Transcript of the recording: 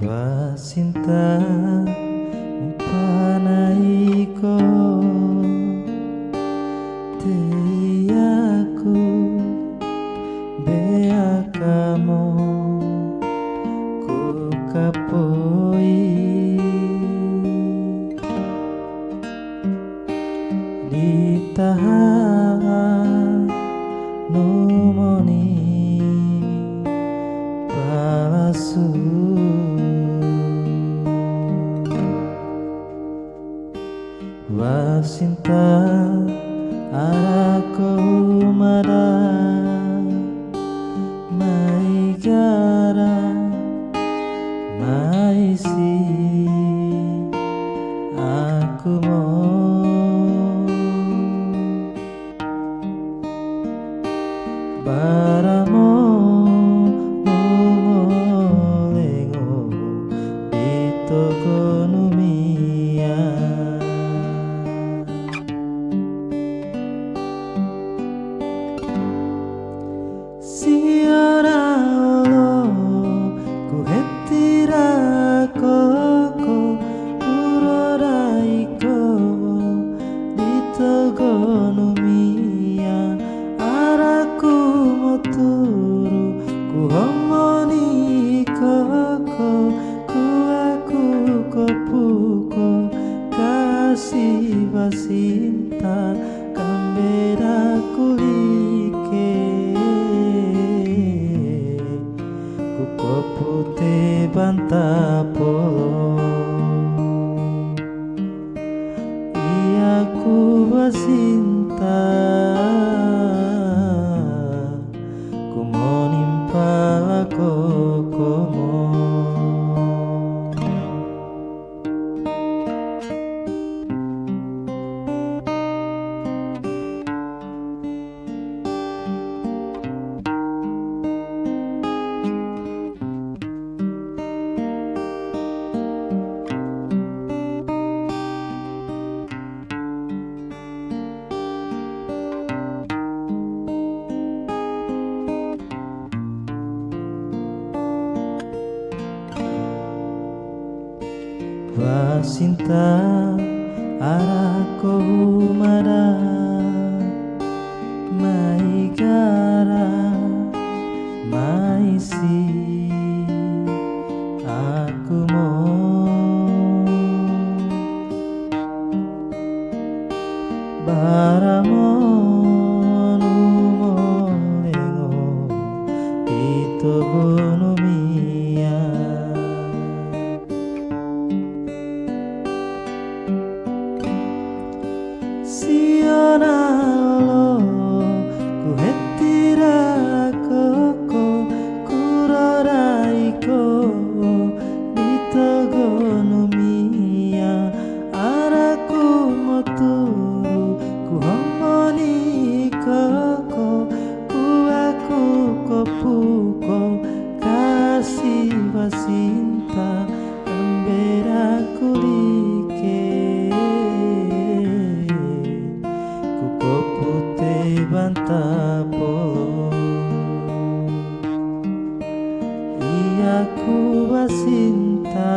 Wasinta umpanai ko tiaku beakamo ku kapoi ditahan numoni palasu wasinta arako mada mai gara mai si aku mau baramo umolengo ditokonomiya siara olo ku hetira koko uroraiko ditokonomiya araku moturu ku homoni koko ku aku kopuko kasih basinta kambera kulike ku kopute bantapolo iya ku basinta ku monimpala kokomo wasinta arako humada mai gara mai si aku mau baramo numolengo ditokonomiya siana olo ku hetira koko kuroraiko ditokonomiya araku moturu ku homoni koko ku aku kopuko kasih basinta kambera kulike kopute bantapolo iya ku basinta